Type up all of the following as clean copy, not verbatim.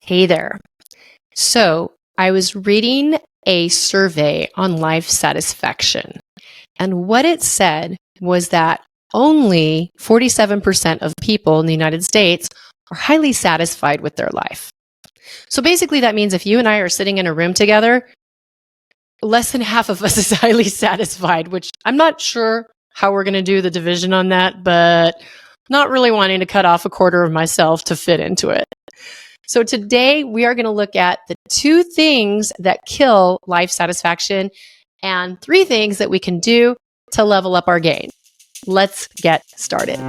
Hey there. So I was reading a survey on life satisfaction, and what it said was that only 47% of people in the United States are highly satisfied with their life. So basically, that means if you and I are sitting in a room together, less than half of us is highly satisfied, which I'm not sure how we're going to do the division on that, but not really wanting to cut off a quarter of myself to fit into it. So today we are going to look at the 2 things that kill life satisfaction and 3 things that we can do to level up our game. Let's get started.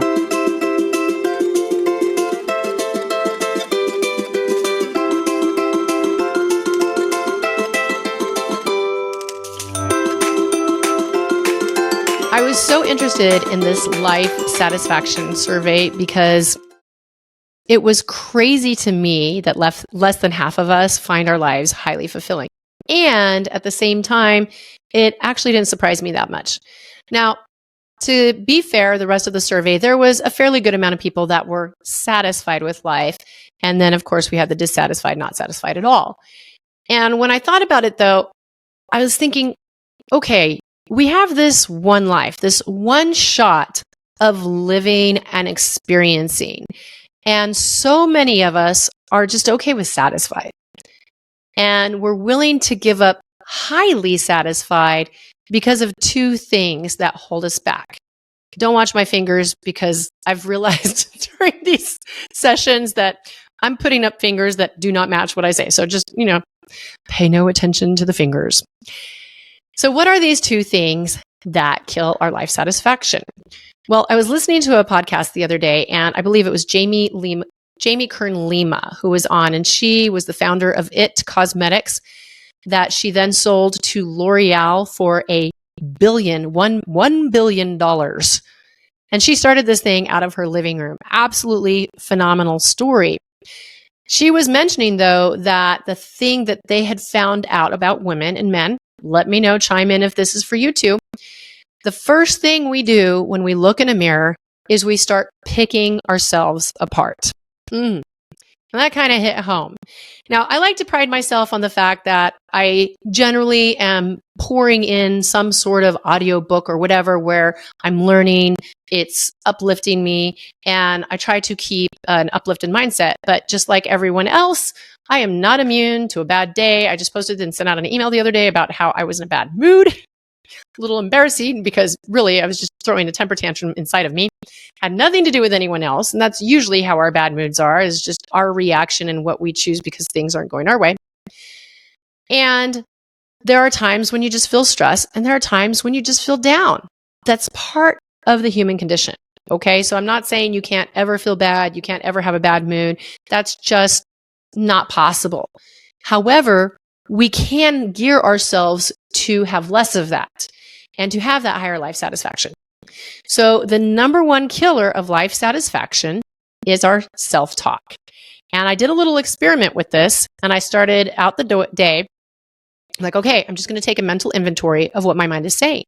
I was so interested in this life satisfaction survey because it was crazy to me that less than half of us find our lives highly fulfilling. And at the same time, it actually didn't surprise me that much. Now, to be fair, the rest of the survey, there was a fairly good amount of people that were satisfied with life. And then, of course, we had the dissatisfied, not satisfied at all. And when I thought about it, though, I was thinking, okay, we have this one life, this one shot of living and experiencing. And so many of us are just okay with satisfied. And we're willing to give up highly satisfied because of 2 things that hold us back. Don't watch my fingers because I've realized during these sessions that I'm putting up fingers that do not match what I say. So just, pay no attention to the fingers. So what are these 2 things that kill our life satisfaction? Well, I was listening to a podcast the other day, and I believe it was Jamie Kern Lima who was on, and she was the founder of It Cosmetics that she then sold to L'Oreal for $1 billion. And she started this thing out of her living room. Absolutely phenomenal story. She was mentioning, though, that the thing that they had found out about women and men, let me know, chime in if this is for you too. The first thing we do when we look in a mirror is we start picking ourselves apart. And that kind of hit home. Now, I like to pride myself on the fact that I generally am pouring in some sort of audiobook or whatever where I'm learning, it's uplifting me, and I try to keep an uplifted mindset. But just like everyone else, I am not immune to a bad day. I just posted and sent out an email the other day about how I was in a bad mood. A little embarrassing because really I was just throwing a temper tantrum inside of me. Had nothing to do with anyone else. And that's usually how our bad moods are, is just our reaction and what we choose because things aren't going our way. And there are times when you just feel stress, and there are times when you just feel down. That's part of the human condition. Okay. So I'm not saying you can't ever feel bad. You can't ever have a bad mood. That's just not possible. However, we can gear ourselves to have less of that and to have that higher life satisfaction. So the number 1 killer of life satisfaction is our self-talk. And I did a little experiment with this, and I started out the day like, okay, I'm just going to take a mental inventory of what my mind is saying.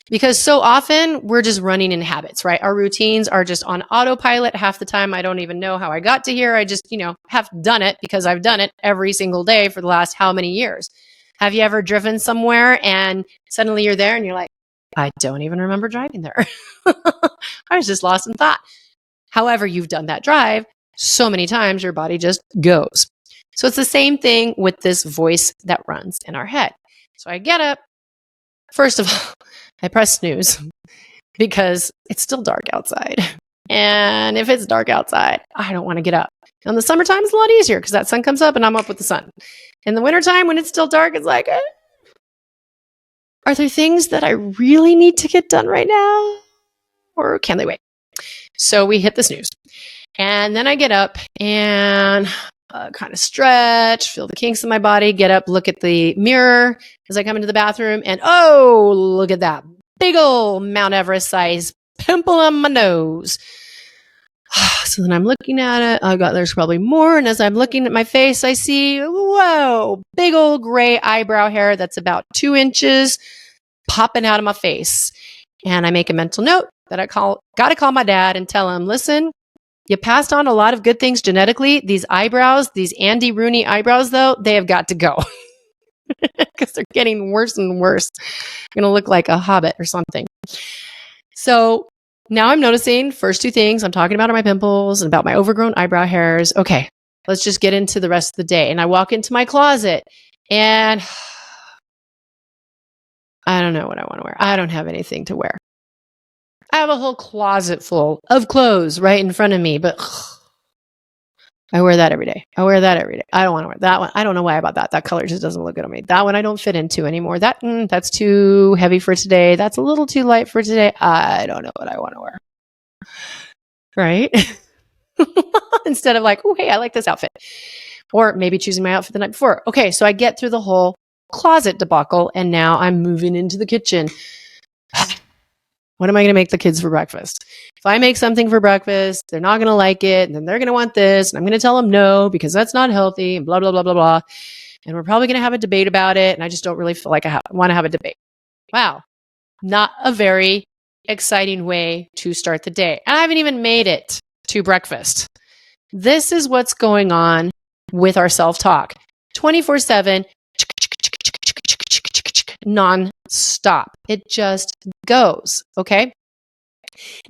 Because so often we're just running in habits, right? Our routines are just on autopilot. Half the time, I don't even know how I got to here. I just, have done it because I've done it every single day for the last how many years. Have you ever driven somewhere and suddenly you're there and you're like, I don't even remember driving there. I was just lost in thought. However, you've done that drive so many times, your body just goes. So it's the same thing with this voice that runs in our head. So I get up. First of all, I press snooze because it's still dark outside. And if it's dark outside, I don't want to get up. In the summertime, it's a lot easier because that sun comes up and I'm up with the sun. In the wintertime, when it's still dark, it's like, are there things that I really need to get done right now? Or can they wait? So we hit the snooze. And then I get up and kind of stretch, feel the kinks in my body, get up, look at the mirror as I come into the bathroom, and oh, look at that big old Mount Everest size pimple on my nose. So then I'm looking at it. There's probably more. And as I'm looking at my face, I see, whoa, big old gray eyebrow hair that's about 2 inches popping out of my face. And I make a mental note that got to call my dad and tell him, listen, You passed on a lot of good things genetically. These eyebrows, these Andy Rooney eyebrows, though, they have got to go because they're getting worse and worse. I'm going to look like a hobbit or something. So now I'm noticing first two things I'm talking about are my pimples and about my overgrown eyebrow hairs. Okay, let's just get into the rest of the day. And I walk into my closet and I don't know what I want to wear. I don't have anything to wear. I have a whole closet full of clothes right in front of me, but I wear that every day. I wear that every day. I don't want to wear that one. I don't know why about that. That color just doesn't look good on me. That one I don't fit into anymore. That's too heavy for today. That's a little too light for today. I don't know what I want to wear. Right? Instead of like, oh, hey, I like this outfit. Or maybe choosing my outfit the night before. Okay, so I get through the whole closet debacle and now I'm moving into the kitchen. What am I going to make the kids for breakfast? If I make something for breakfast, they're not going to like it, and then they're going to want this, and I'm going to tell them no because that's not healthy, and blah, blah, blah, blah, blah. And we're probably going to have a debate about it, and I just don't really feel like I want to have a debate. Wow. Not a very exciting way to start the day. And I haven't even made it to breakfast. This is what's going on with our self-talk. 24/7, non-stop. It just goes, okay?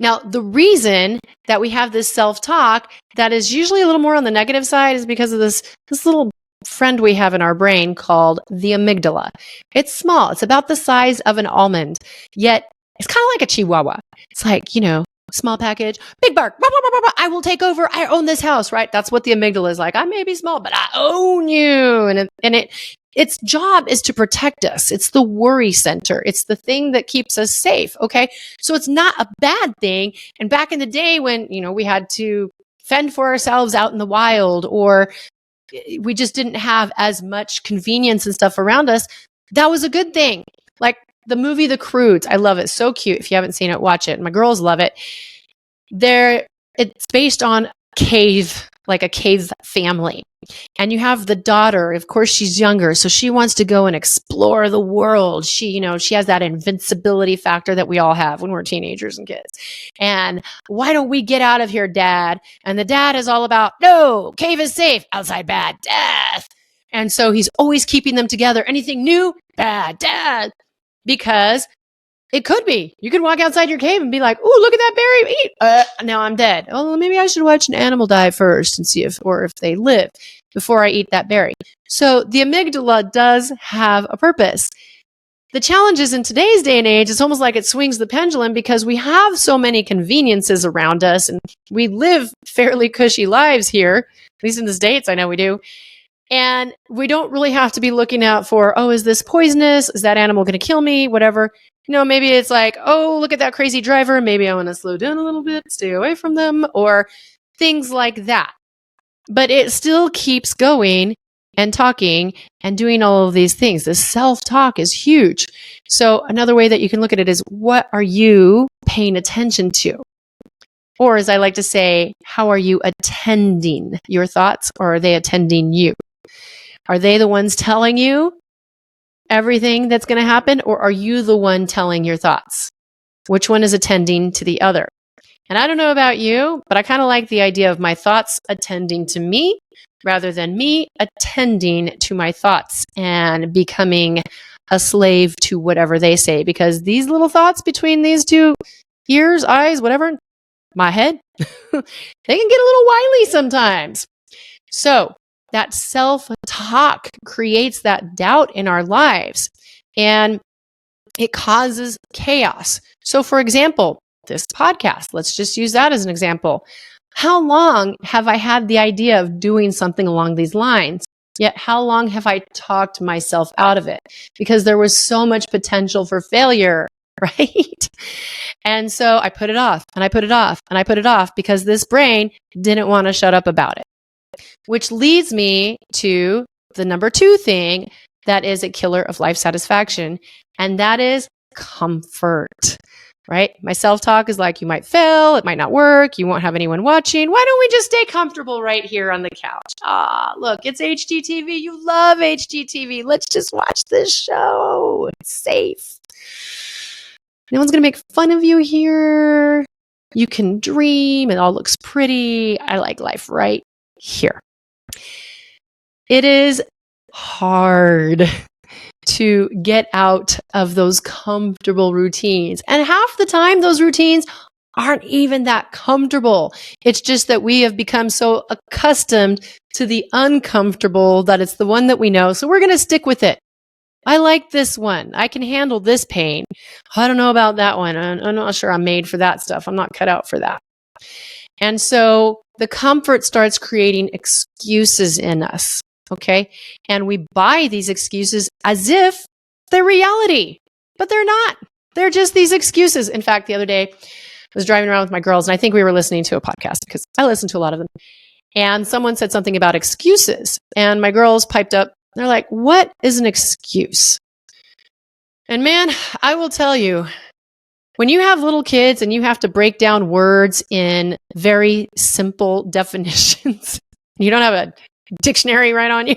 Now, the reason that we have this self-talk that is usually a little more on the negative side is because of this little friend we have in our brain called the amygdala. It's small. It's about the size of an almond, yet it's kind of like a chihuahua. It's like, small package, big bark, blah, blah, blah, blah, I will take over. I own this house, right? That's what the amygdala is like. I may be small, but I own you. And its job is to protect us. It's the worry center. It's the thing that keeps us safe. Okay. So it's not a bad thing. And back in the day when, we had to fend for ourselves out in the wild, or we just didn't have as much convenience and stuff around us, that was a good thing. Like the movie The Croods. I love it. So cute. If you haven't seen it, watch it. My girls love it. It's based on a cave family. And you have the daughter, of course, she's younger, so she wants to go and explore the world. She has that invincibility factor that we all have when we're teenagers and kids. And why don't we get out of here, Dad? And the dad is all about, no, cave is safe, outside bad, death. And so he's always keeping them together. Anything new? Bad, Dad. Because it could be. You could walk outside your cave and be like, "Ooh, look at that berry! Eat! Now I'm dead. Oh, maybe I should watch an animal die first and see if they live before I eat that berry." So the amygdala does have a purpose. The challenge is in today's day and age, it's almost like it swings the pendulum because we have so many conveniences around us and we live fairly cushy lives here, at least in the States. I know we do. And we don't really have to be looking out for, is this poisonous? Is that animal going to kill me? Whatever. Maybe it's like, look at that crazy driver. Maybe I want to slow down a little bit, stay away from them, or things like that. But it still keeps going and talking and doing all of these things. The self-talk is huge. So another way that you can look at it is, what are you paying attention to? Or as I like to say, how are you attending your thoughts, or are they attending you? Are they the ones telling you everything that's going to happen, or are you the one telling your thoughts? Which one is attending to the other? And I don't know about you, but I kind of like the idea of my thoughts attending to me rather than me attending to my thoughts and becoming a slave to whatever they say. Because these little thoughts between these two ears, eyes, whatever, my head, they can get a little wily sometimes. So that self-talk creates that doubt in our lives, and it causes chaos. So for example, this podcast, let's just use that as an example. How long have I had the idea of doing something along these lines? Yet how long have I talked myself out of it? Because there was so much potential for failure, right? And so I put it off and I put it off and I put it off because this brain didn't want to shut up about it. Which leads me to the number 2 thing that is a killer of life satisfaction, and that is comfort, right? My self-talk is like, you might fail, it might not work, you won't have anyone watching. Why don't we just stay comfortable right here on the couch? Look, it's HGTV. You love HGTV. Let's just watch this show. It's safe. No one's going to make fun of you here. You can dream. It all looks pretty. I like life right here. It is hard to get out of those comfortable routines. And half the time, those routines aren't even that comfortable. It's just that we have become so accustomed to the uncomfortable that it's the one that we know. So we're going to stick with it. I like this one. I can handle this pain. I don't know about that one. I'm not sure I'm made for that stuff. I'm not cut out for that. And so the comfort starts creating excuses in us. Okay. And we buy these excuses as if they're reality, but they're not. They're just these excuses. In fact, the other day I was driving around with my girls and I think we were listening to a podcast because I listen to a lot of them. And someone said something about excuses and my girls piped up. They're like, what is an excuse? And man, I will tell you, when you have little kids and you have to break down words in very simple definitions, you don't have a dictionary right on you.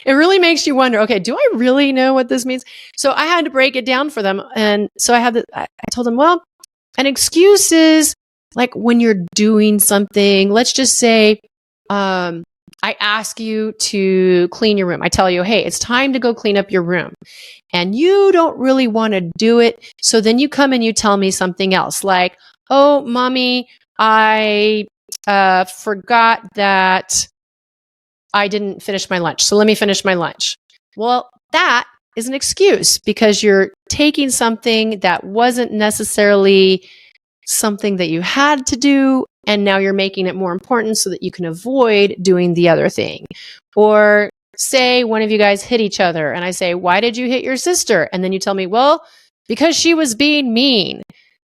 It really makes you wonder, okay, do I really know what this means? So I had to break it down for them. And so I told them, well, an excuse is like when you're doing something, let's just say, I ask you to clean your room. I tell you, hey, it's time to go clean up your room. And you don't really want to do it. So then you come and you tell me something else like, oh, mommy, I forgot that I didn't finish my lunch. So let me finish my lunch. Well, that is an excuse because you're taking something that wasn't necessarily something that you had to do. And now you're making it more important so that you can avoid doing the other thing. Or say one of you guys hit each other and I say, why did you hit your sister? And then you tell me, well, because she was being mean.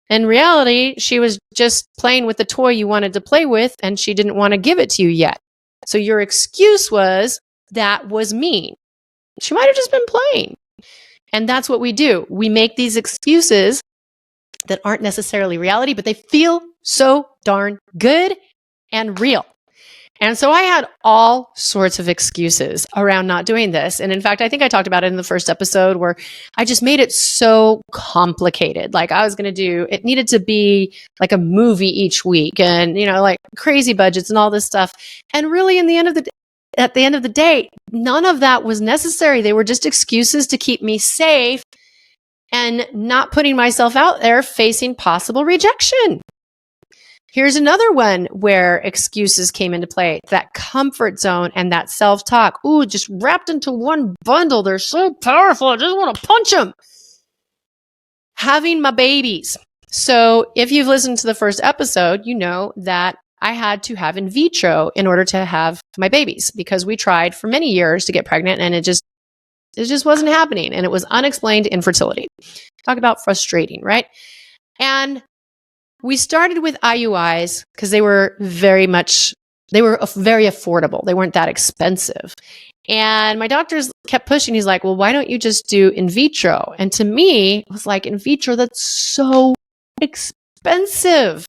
In reality, she was just playing with the toy you wanted to play with and she didn't want to give it to you yet. So your excuse was that was mean. She might have just been playing. And that's what we do. We make these excuses that aren't necessarily reality, but they feel so darn good and real. And so I had all sorts of excuses around not doing this. And in fact, I think I talked about it in the first episode where I just made it so complicated. Like I was going to do, it needed to be like a movie each week and, like crazy budgets and all this stuff. And really at the end of the day, none of that was necessary. They were just excuses to keep me safe and not putting myself out there facing possible rejection. Here's another one where excuses came into play, that comfort zone and that self-talk. Ooh, just wrapped into one bundle. They're so powerful. I just want to punch them. Having my babies. So if you've listened to the first episode, you know that I had to have in vitro in order to have my babies because we tried for many years to get pregnant and it just wasn't happening. And it was unexplained infertility. Talk about frustrating, right? And we started with IUIs because they were very affordable. They weren't that expensive. And my doctors kept pushing. He's like, well, why don't you just do in vitro? And to me, it was like, in vitro, that's so expensive.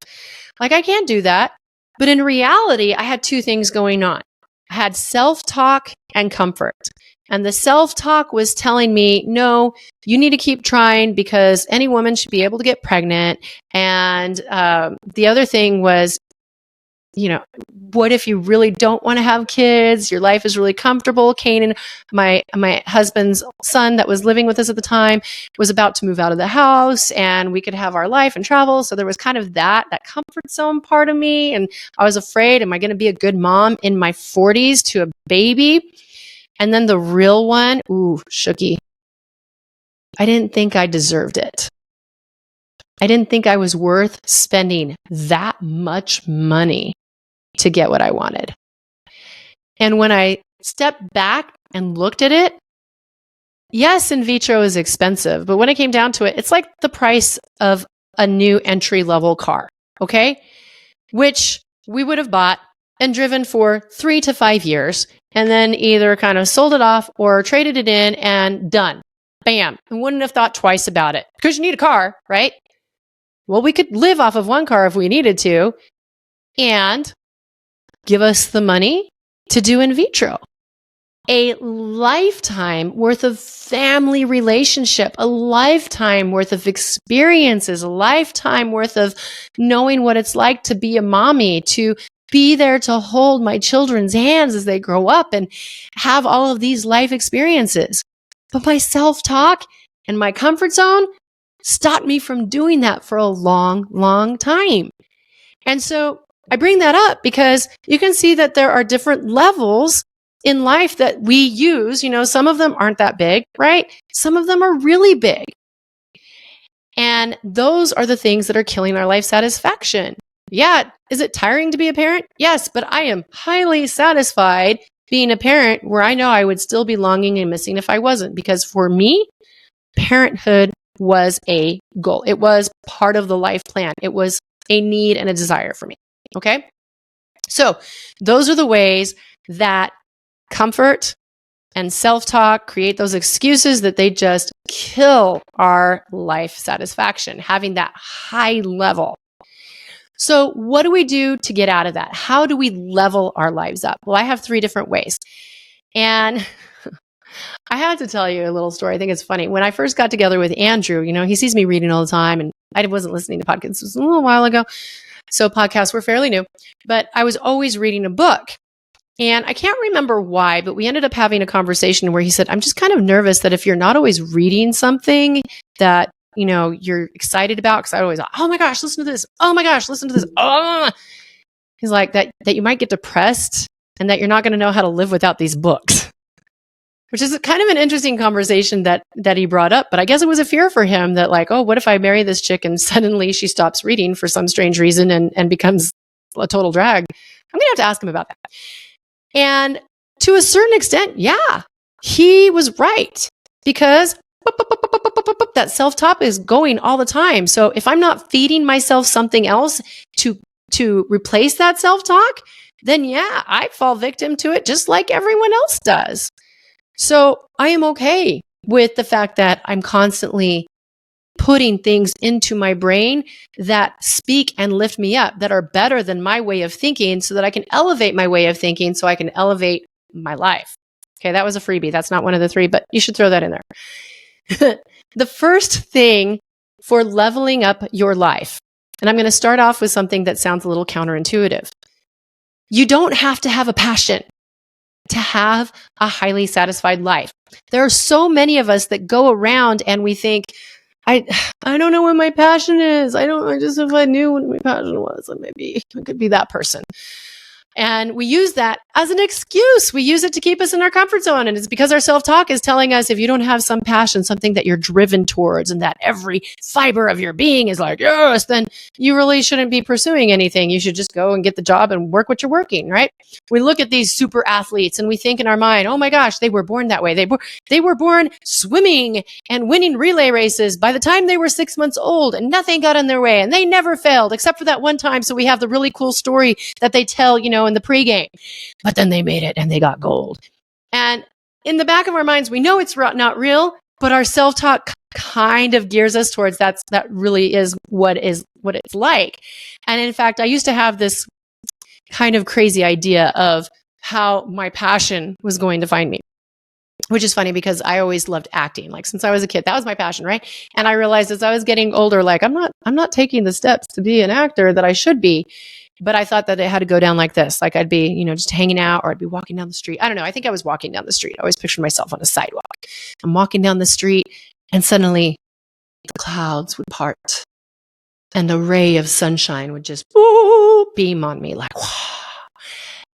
Like, I can't do that. But in reality, I had two things going on. I had self-talk and comfort. And the self-talk was telling me, no, you need to keep trying because any woman should be able to get pregnant. And the other thing was, what if you really don't want to have kids? Your life is really comfortable. Kanan, my husband's son that was living with us at the time, was about to move out of the house and we could have our life and travel. So there was kind of that comfort zone part of me. And I was afraid, am I going to be a good mom in my 40s to a baby? And then the real one, ooh, Shooky. I didn't think I deserved it. I didn't think I was worth spending that much money to get what I wanted. And when I stepped back and looked at it, yes, in vitro is expensive, but when it came down to it, it's like the price of a new entry-level car, okay? Which we would have bought and driven for 3 to 5 years and then either kind of sold it off or traded it in and done. Bam. And wouldn't have thought twice about it because you need a car, right? Well, we could live off of one car if we needed to and give us the money to do in vitro. a lifetime worth of family relationship, a lifetime worth of experiences, a lifetime worth of knowing what it's like to be a mommy, to be there to hold my children's hands as they grow up and have all of these life experiences. But my self-talk and my comfort zone stopped me from doing that for a long, long time. And so I bring that up because you can see that there are different levels in life that we use. Some of them aren't that big, right? Some of them are really big. And those are the things that are killing our life satisfaction. Yeah. Is it tiring to be a parent? Yes, but I am highly satisfied being a parent where I know I would still be longing and missing if I wasn't. Because for me, parenthood was a goal. It was part of the life plan. It was a need and a desire for me. Okay. So those are the ways that comfort and self-talk create those excuses that they just kill our life satisfaction, having that high level. So what do we do to get out of that? How do we level our lives up? Well, I have 3 different ways. And I had to tell you a little story. I think it's funny. When I first got together with Andrew, he sees me reading all the time, and I wasn't listening to podcasts. It was a little while ago. So podcasts were fairly new, but I was always reading a book. And I can't remember why, but we ended up having a conversation where he said, I'm just kind of nervous that if you're not always reading something that, you're excited about, because I always, oh my gosh, listen to this. Oh my gosh, listen to this. Oh. He's like, that you might get depressed and that you're not going to know how to live without these books, which is kind of an interesting conversation that he brought up. But I guess it was a fear for him that like, oh, what if I marry this chick and suddenly she stops reading for some strange reason and becomes a total drag? I'm going to have to ask him about that. And to a certain extent, yeah, he was right, because that self-talk is going all the time. So if I'm not feeding myself something else to replace that self-talk, then yeah, I fall victim to it just like everyone else does. So I am okay with the fact that I'm constantly putting things into my brain that speak and lift me up, that are better than my way of thinking, so that I can elevate my way of thinking, so I can elevate my life. Okay, that was a freebie. That's not one of the 3, but you should throw that in there. The first thing for leveling up your life, and I'm going to start off with something that sounds a little counterintuitive. You don't have to have a passion to have a highly satisfied life. There are so many of us that go around and we think, I don't know what my passion is. If I knew what my passion was, then maybe I could be that person. And we use that as an excuse. We use it to keep us in our comfort zone. And it's because our self-talk is telling us, if you don't have some passion, something that you're driven towards, and that every fiber of your being is like, yes, then you really shouldn't be pursuing anything. You should just go and get the job and work what you're working, right? We look at these super athletes and we think in our mind, oh my gosh, they were born that way. They were born swimming and winning relay races by the time they were 6 months old, and nothing got in their way, and they never failed except for that one time. So we have the really cool story that they tell, in the pregame, but then they made it and they got gold. And in the back of our minds, we know it's not real, but our self-talk kind of gears us towards that really is what it's like. And in fact, I used to have this kind of crazy idea of how my passion was going to find me, which is funny because I always loved acting. Like since I was a kid, that was my passion, right? And I realized as I was getting older, like I'm not taking the steps to be an actor that I should be. But I thought that it had to go down like this. Like I'd be, just hanging out, or I'd be walking down the street. I don't know. I think I was walking down the street. I always pictured myself on a sidewalk. I'm walking down the street and suddenly the clouds would part and a ray of sunshine would just beam on me like, wow.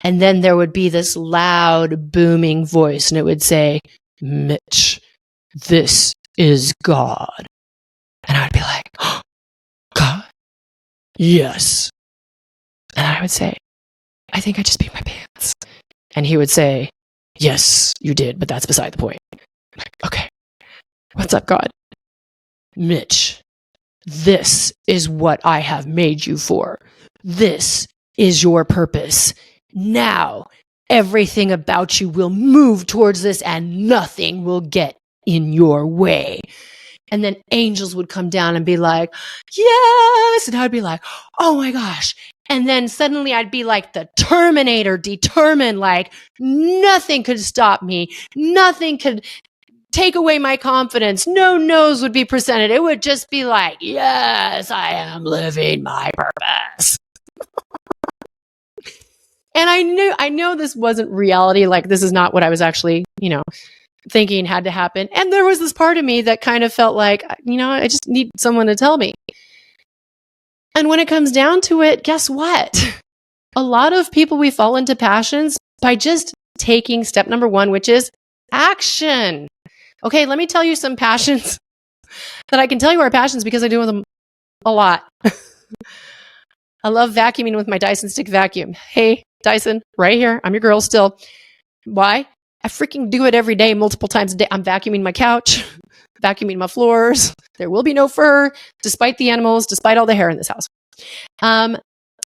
And then there would be this loud booming voice and it would say, Mitch, this is God. And I would be like, oh, God? Yes. And I would say, I think I just peed my pants. And he would say, yes, you did, but that's beside the point. I'm like, okay, what's up, God? Mitch, this is what I have made you for. This is your purpose. Now, everything about you will move towards this and nothing will get in your way. And then angels would come down and be like, yes. And I would be like, oh my gosh. And then suddenly I'd be like the Terminator, determined, like nothing could stop me. Nothing could take away my confidence. No no's would be presented. It would just be like, yes, I am living my purpose. And I know this wasn't reality. Like, this is not what I was actually, thinking had to happen. And there was this part of me that kind of felt like, I just need someone to tell me. And when it comes down to it, guess what? A lot of people, we fall into passions by just taking step number 1, which is action. Okay, let me tell you some passions that I can tell you are passions because I do them a lot. I love vacuuming with my Dyson stick vacuum. Hey, Dyson, right here. I'm your girl still. Why? I freaking do it every day, multiple times a day. I'm vacuuming my couch, vacuuming my floors. There will be no fur, despite the animals, despite all the hair in this house.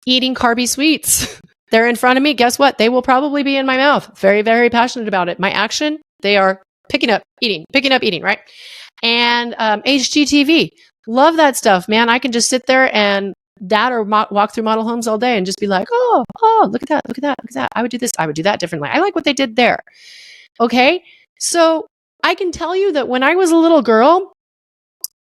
Eating carby sweets. They're in front of me. Guess what? They will probably be in my mouth. Very, very passionate about it. My action, they are picking up, eating, right? And HGTV. Love that stuff, man. I can just sit there and walk through model homes all day and just be like, oh, look at that. I would do this. I would do that differently. I like what they did there. Okay. So I can tell you that when I was a little girl,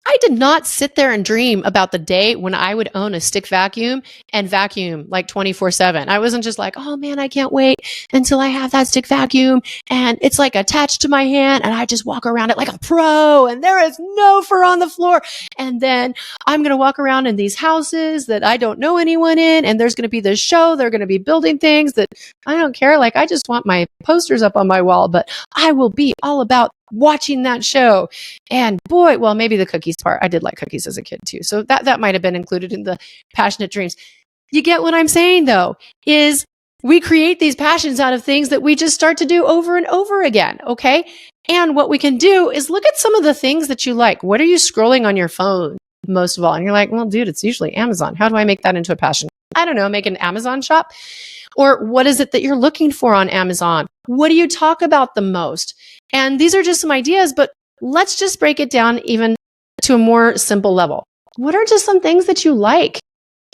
I did not sit there and dream about the day when I would own a stick vacuum and vacuum like 24/7. I wasn't just like, oh man, I can't wait until I have that stick vacuum and it's like attached to my hand and I just walk around it like a pro and there is no fur on the floor. And then I'm going to walk around in these houses that I don't know anyone in and there's going to be this show. They're going to be building things that I don't care. Like, I just want my posters up on my wall, but I will be all about watching that show. And boy, well, maybe the cookies part. I did like cookies as a kid too. So that might have been included in the passionate dreams. You get what I'm saying though, is we create these passions out of things that we just start to do over and over again. Okay. And what we can do is look at some of the things that you like. What are you scrolling on your phone most of all? And you're like, well, dude, it's usually Amazon. How do I make that into a passion? I don't know, make an Amazon shop. Or what is it that you're looking for on Amazon? What do you talk about the most? And these are just some ideas, but let's just break it down even to a more simple level. What are just some things that you like?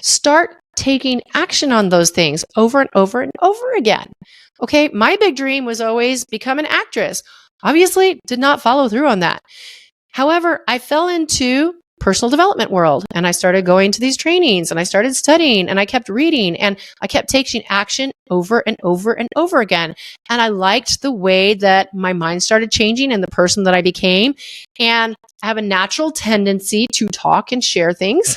Start taking action on those things over and over and over again. Okay, my big dream was always become an actress. Obviously, did not follow through on that. However, I fell into personal development world and I started going to these trainings and I started studying and I kept reading and I kept taking action over and over and over again. And I liked the way that my mind started changing and the person that I became. And I have a natural tendency to talk and share things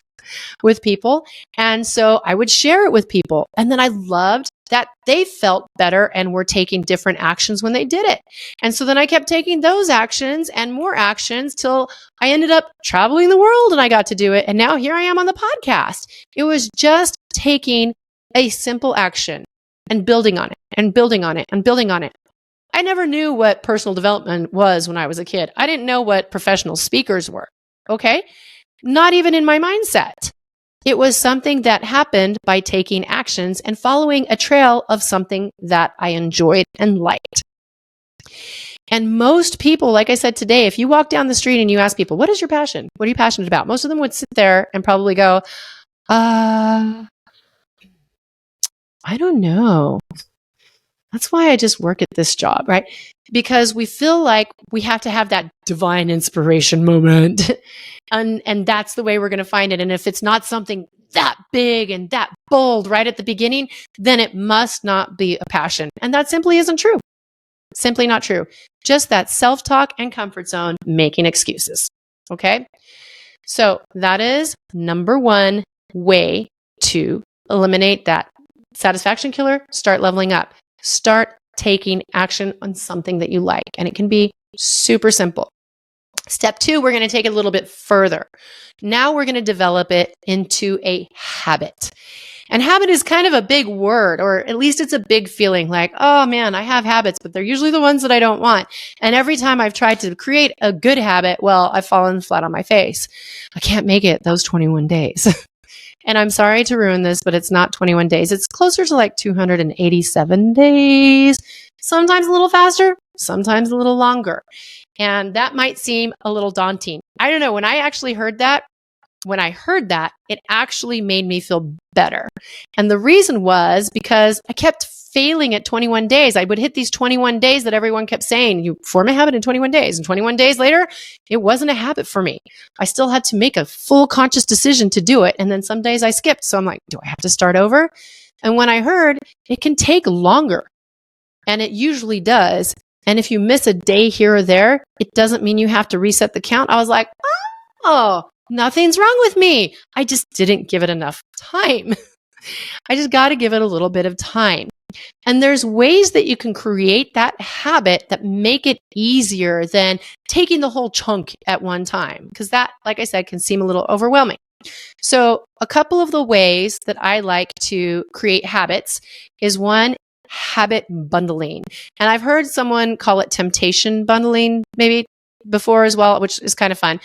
with people. And so I would share it with people. And then I loved that they felt better and were taking different actions when they did it. And so then I kept taking those actions and more actions till I ended up traveling the world and I got to do it. And now here I am on the podcast. It was just taking a simple action and building on it and building on it and building on it. I never knew what personal development was when I was a kid. I didn't know what professional speakers were. Okay. Not even in my mindset. It was something that happened by taking actions and following a trail of something that I enjoyed and liked. And most people, like I said today, if you walk down the street and you ask people, what is your passion? What are you passionate about? Most of them would sit there and probably go, I don't know. That's why I just work at this job, right? Because we feel like we have to have that divine inspiration moment. And that's the way we're going to find it. And if it's not something that big and that bold right at the beginning, then it must not be a passion. And that simply isn't true. Simply not true. Just that self-talk and comfort zone making excuses. Okay? So that is number 1 way to eliminate that satisfaction killer. Start leveling up. Start taking action on something that you like. And it can be super simple. Step 2, we're going to take it a little bit further. Now we're going to develop it into a habit. And habit is kind of a big word, or at least it's a big feeling like, oh man, I have habits, but they're usually the ones that I don't want. And every time I've tried to create a good habit, well, I've fallen flat on my face. I can't make it those 21 days. And I'm sorry to ruin this, but it's not 21 days. It's closer to like 287 days, sometimes a little faster, sometimes a little longer. And that might seem a little daunting. I don't know. When I actually heard that, when I heard that, it actually made me feel better. And the reason was because I kept failing at 21 days. I would hit these 21 days that everyone kept saying, you form a habit in 21 days. And 21 days later, it wasn't a habit for me. I still had to make a full conscious decision to do it. And then some days I skipped. So I'm like, do I have to start over? And when I heard it can take longer, and it usually does. And if you miss a day here or there, it doesn't mean you have to reset the count. I was like, oh, nothing's wrong with me. I just didn't give it enough time. I just got to give it a little bit of time. And there's ways that you can create that habit that make it easier than taking the whole chunk at one time. Because that, like I said, can seem a little overwhelming. So a couple of the ways that I like to create habits is one, habit bundling. And I've heard someone call it temptation bundling maybe before as well, which is kind of fun.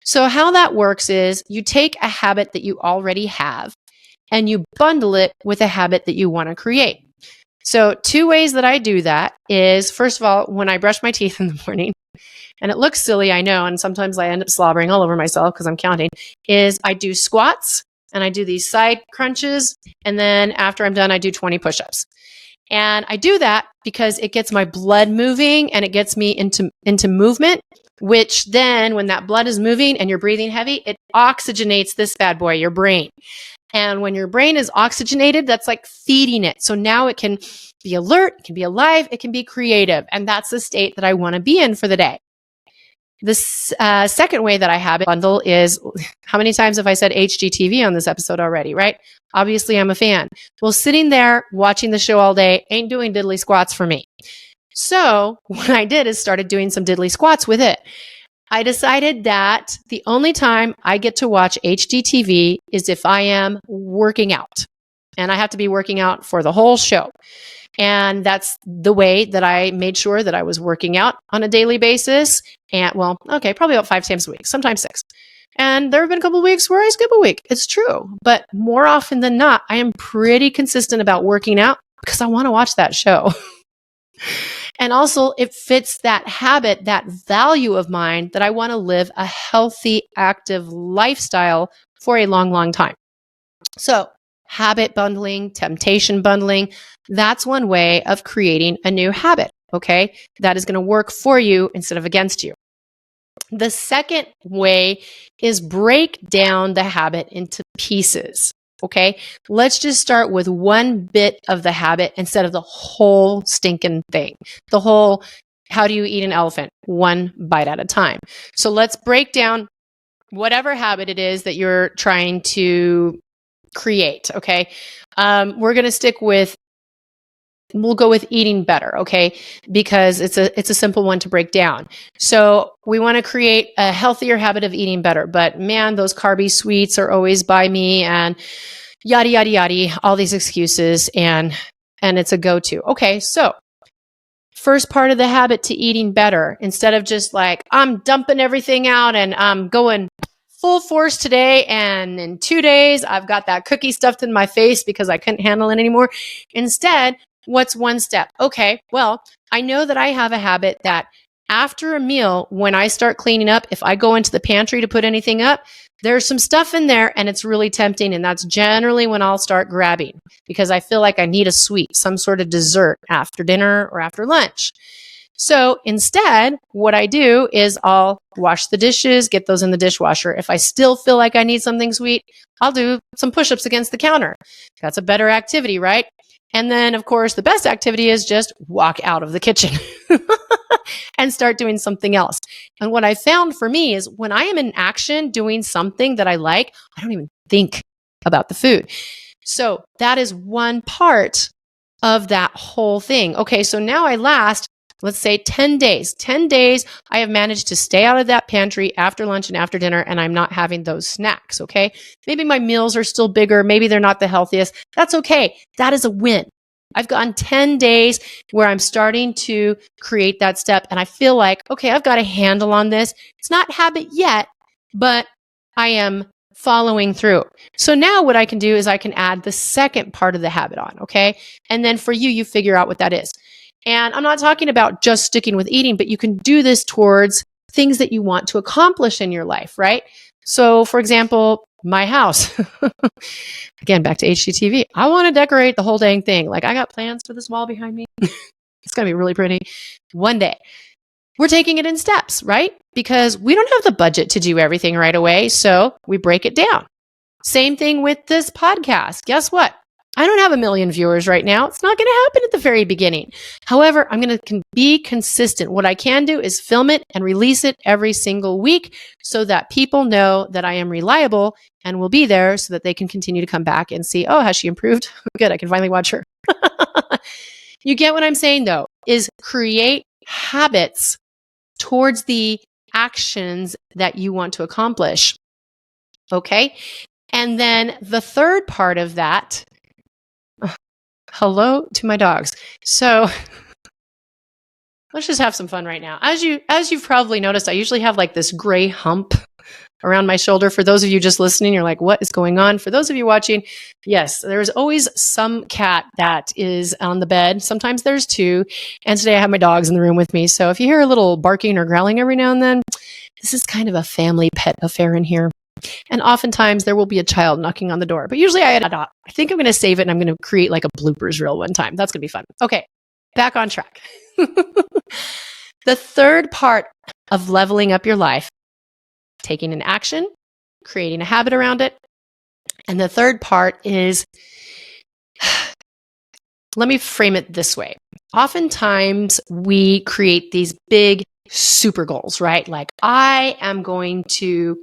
So how that works is you take a habit that you already have and you bundle it with a habit that you want to create. So two ways that I do that is, first of all, when I brush my teeth in the morning, and it looks silly, I know, and sometimes I end up slobbering all over myself because I'm counting, is I do squats and I do these side crunches. And then after I'm done, I do 20 push-ups. And I do that because it gets my blood moving and it gets me into movement, which then when that blood is moving and you're breathing heavy, it oxygenates this bad boy, your brain. And when your brain is oxygenated, that's like feeding it. So now it can be alert, it can be alive, it can be creative. And that's the state that I want to be in for the day. The second way that I habit bundle is, how many times have I said HGTV on this episode already, right? Obviously, I'm a fan. Well, sitting there watching the show all day ain't doing diddly squats for me. So what I did is started doing some diddly squats with it. I decided that the only time I get to watch HGTV is if I am working out. And I have to be working out for the whole show. And that's the way that I made sure that I was working out on a daily basis. And probably about 5 times a week, sometimes 6. And there have been a couple of weeks where I skip a week. It's true. But more often than not, I am pretty consistent about working out because I want to watch that show. And also it fits that habit, that value of mine that I want to live a healthy, active lifestyle for a long, long time. So habit bundling, temptation bundling, that's one way of creating a new habit, okay? That is going to work for you instead of against you. The second way is break down the habit into pieces, okay? Let's just start with one bit of the habit instead of the whole stinking thing. The whole, how do you eat an elephant? One bite at a time. So let's break down whatever habit it is that you're trying to create, okay? We're going to stick with, we'll go with eating better, okay? Because it's a simple one to break down. So we want to create a healthier habit of eating better, but man, those carby sweets are always by me and yada, yada, yada, all these excuses and it's a go-to. Okay, so first part of the habit to eating better, instead of just like, I'm dumping everything out and I'm going full force today, and in 2 days, I've got that cookie stuffed in my face because I couldn't handle it anymore. Instead, what's one step? Okay, well, I know that I have a habit that after a meal, when I start cleaning up, if I go into the pantry to put anything up, there's some stuff in there and it's really tempting. And that's generally when I'll start grabbing because I feel like I need a sweet, some sort of dessert after dinner or after lunch. So instead, what I do is I'll wash the dishes, get those in the dishwasher. If I still feel like I need something sweet, I'll do some push-ups against the counter. That's a better activity, right? And then, of course, the best activity is just walk out of the kitchen and start doing something else. And what I found for me is when I am in action doing something that I like, I don't even think about the food. So that is one part of that whole thing. Okay, so now I last, let's say 10 days. 10 days, I have managed to stay out of that pantry after lunch and after dinner, and I'm not having those snacks, okay? Maybe my meals are still bigger. Maybe they're not the healthiest. That's okay. That is a win. I've gotten 10 days where I'm starting to create that step, and I feel like, okay, I've got a handle on this. It's not habit yet, but I am following through. So now what I can do is I can add the second part of the habit on, okay? And then for you, you figure out what that is. And I'm not talking about just sticking with eating, but you can do this towards things that you want to accomplish in your life, right? So, for example, my house. Again, back to HGTV. I want to decorate the whole dang thing. Like, I got plans for this wall behind me. It's going to be really pretty one day. We're taking it in steps, right? Because we don't have the budget to do everything right away. So we break it down. Same thing with this podcast. Guess what? I don't have 1 million viewers right now. It's not going to happen at the very beginning. However, I'm going to be consistent. What I can do is film it and release it every single week so that people know that I am reliable and will be there so that they can continue to come back and see, oh, has she improved? Good, I can finally watch her. You get what I'm saying, though, is create habits towards the actions that you want to accomplish. Okay? And then the third part of that, hello to my dogs. So let's just have some fun right now. As you've probably noticed, I usually have like this gray hump around my shoulder. For those of you just listening, you're like, what is going on? For those of you watching, yes, there's always some cat that is on the bed. Sometimes there's two. And today I have my dogs in the room with me. So if you hear a little barking or growling every now and then, this is kind of a family pet affair in here. And oftentimes there will be a child knocking on the door. But usually I think I'm going to save it and I'm going to create like a bloopers reel one time. That's going to be fun. Okay, back on track. The third part of leveling up your life, taking an action, creating a habit around it. And the third part is, let me frame it this way. Oftentimes we create these big super goals, right? Like, I am going to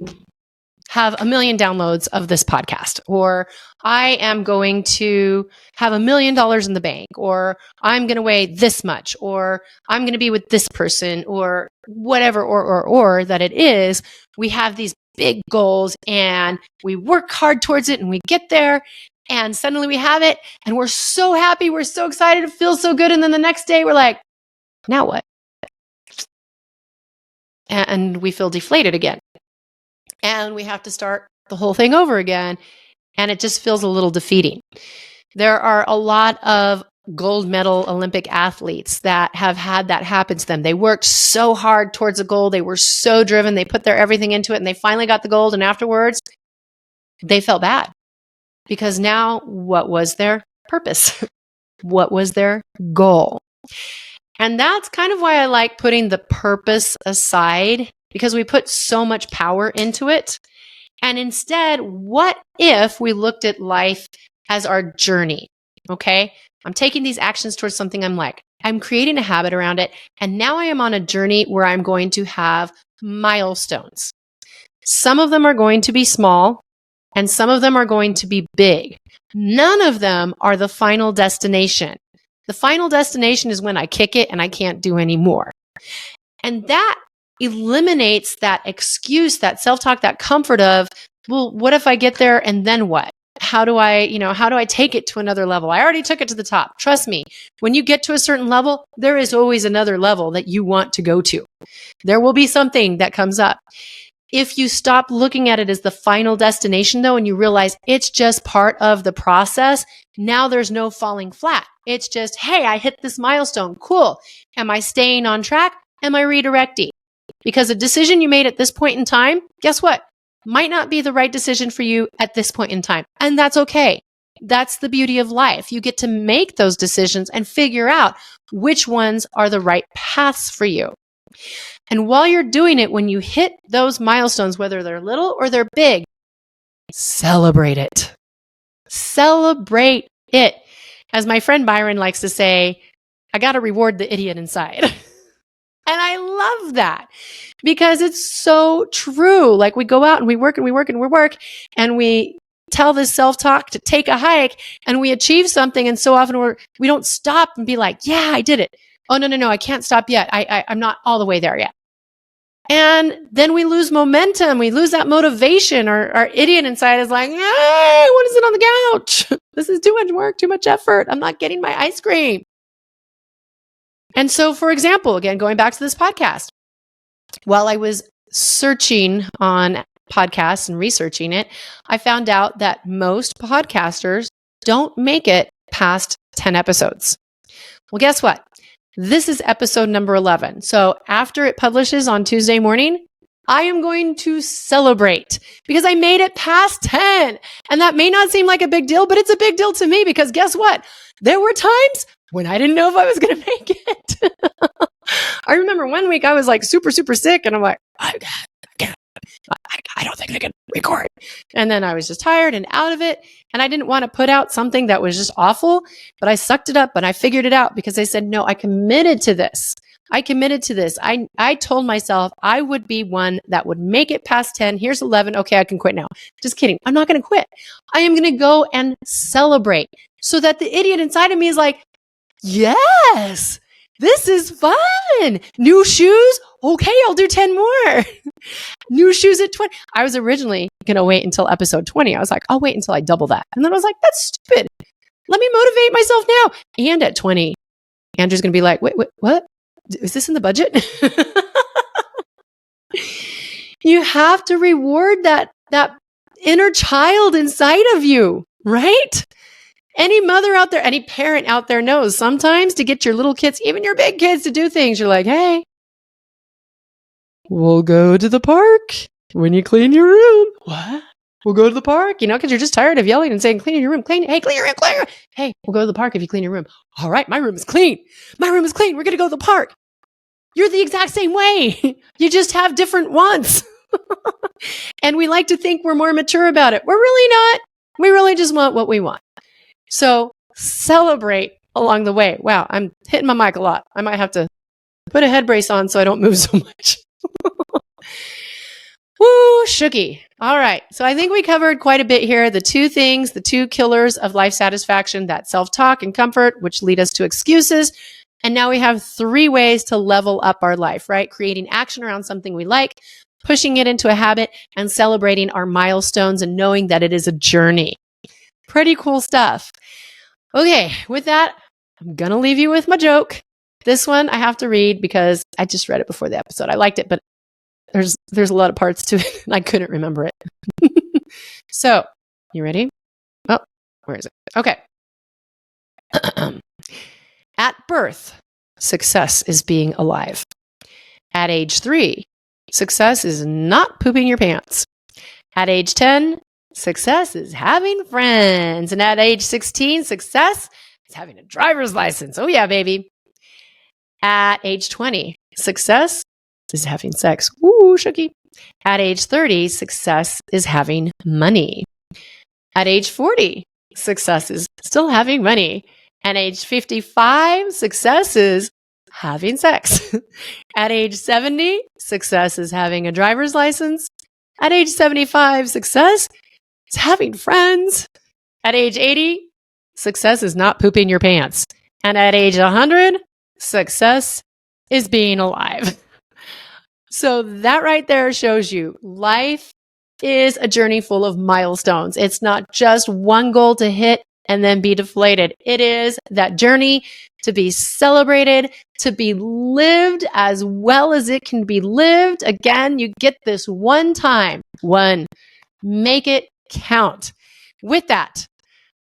have 1 million downloads of this podcast, or I am going to have $1 million in the bank, or I'm going to weigh this much, or I'm going to be with this person, or whatever, or that it is. We have these big goals and we work hard towards it and we get there and suddenly we have it and we're so happy. We're so excited. It feels so good. And then the next day we're like, now what? And we feel deflated again. And we have to start the whole thing over again. And it just feels a little defeating. There are a lot of gold medal Olympic athletes that have had that happen to them. They worked so hard towards a goal. They were so driven. They put their everything into it and they finally got the gold. And afterwards, they felt bad because now what was their purpose? What was their goal? And that's kind of why I like putting the purpose aside, because we put so much power into it. And instead, what if we looked at life as our journey? Okay, I'm taking these actions towards something I'm creating a habit around it. And now I am on a journey where I'm going to have milestones. Some of them are going to be small and some of them are going to be big. None of them are the final destination. The final destination is when I kick it and I can't do any more. And that eliminates that excuse, that self-talk, that comfort of, well, what if I get there and then what? How do I take it to another level? I already took it to the top. Trust me, when you get to a certain level, there is always another level that you want to go to. There will be something that comes up. If you stop looking at it as the final destination though, and you realize it's just part of the process, now there's no falling flat. It's just, hey, I hit this milestone. Cool. Am I staying on track? Am I redirecting? Because a decision you made at this point in time, guess what? Might not be the right decision for you at this point in time. And that's okay. That's the beauty of life. You get to make those decisions and figure out which ones are the right paths for you. And while you're doing it, when you hit those milestones, whether they're little or they're big, celebrate it. Celebrate it. As my friend Byron likes to say, I got to reward the idiot inside. And I love that because it's so true. Like, we go out and we work and we work and we work and we tell this self-talk to take a hike and we achieve something. And so often we don't stop and be like, yeah, I did it. Oh, no, I can't stop yet. I'm not all the way there yet. And then we lose momentum. We lose that motivation. Our idiot inside is like, hey, I want to sit on the couch. This is too much work, too much effort. I'm not getting my ice cream. And so, for example, again, going back to this podcast, while I was searching on podcasts and researching it, I found out that most podcasters don't make it past 10 episodes. Well, guess what? This is episode number 11. So after it publishes on Tuesday morning, I am going to celebrate because I made it past 10. And that may not seem like a big deal, but it's a big deal to me because guess what? There were times when I didn't know if I was going to make it. I remember one week I was like super, super sick and I'm like, I don't think I can record. And then I was just tired and out of it. And I didn't want to put out something that was just awful, but I sucked it up and I figured it out because I said, no, I committed to this. I committed to this. I told myself I would be one that would make it past 10. Here's 11. Okay, I can quit now. Just kidding. I'm not going to quit. I am going to go and celebrate so that the idiot inside of me is like, yes, this is fun. New shoes. Okay, I'll do 10 more. New shoes at 20. I was originally going to wait until episode 20. I was like, I'll wait until I double that. And then I was like, that's stupid. Let me motivate myself now. And at 20, Andrew's going to be like, wait, what? Is this in the budget? You have to reward that inner child inside of you, right? Any mother out there, any parent out there knows sometimes to get your little kids, even your big kids, to do things, you're like, hey, we'll go to the park when you clean your room. What? We'll go to the park, because you're just tired of yelling and saying, clean your room, clean. Hey, clean your room, clean your room. Hey, we'll go to the park if you clean your room. All right, my room is clean. My room is clean. We're going to go to the park. You're the exact same way. You just have different wants. And we like to think we're more mature about it. We're really not. We really just want what we want. So celebrate along the way. Wow, I'm hitting my mic a lot. I might have to put a head brace on so I don't move so much. Woo, shooky. All right. So I think we covered quite a bit here. The two things, the two killers of life satisfaction, that self-talk and comfort, which lead us to excuses. And now we have 3 ways to level up our life, right? Creating action around something we like, pushing it into a habit, and celebrating our milestones and knowing that it is a journey. Pretty cool stuff. Okay, with that, I'm going to leave you with my joke. This one I have to read because I just read it before the episode. I liked it, but there's a lot of parts to it and I couldn't remember it. So, you ready? Oh, where is it? Okay. At birth, success is being alive. At age 3, success is not pooping your pants. At age 10, success is having friends. And at age 16, success is having a driver's license. Oh yeah, baby. At age 20, success is having sex. Woo, shooky. At age 30, success is having money. At age 40, success is still having money. At age 55, success is having sex. At age 70, success is having a driver's license. At age 75, success is having friends. At age 80, success is not pooping your pants. And at age 100, success is being alive. So that right there shows you life is a journey full of milestones. It's not just one goal to hit and then be deflated. It is that journey to be celebrated, to be lived as well as it can be lived. Again, you get this one time. Make it count. With that,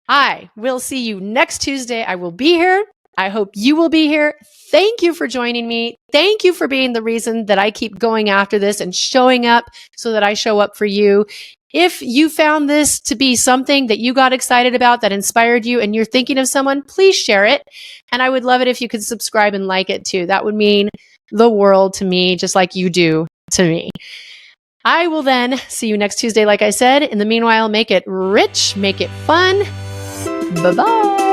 I will see you next Tuesday. I will be here. I hope you will be here. Thank you for joining me. Thank you for being the reason that I keep going after this and showing up so that I show up for you. If you found this to be something that you got excited about, that inspired you, and you're thinking of someone, please share it. And I would love it if you could subscribe and like it too. That would mean the world to me, just like you do to me. I will then see you next Tuesday, like I said. In the meanwhile, make it rich, make it fun. Bye-bye.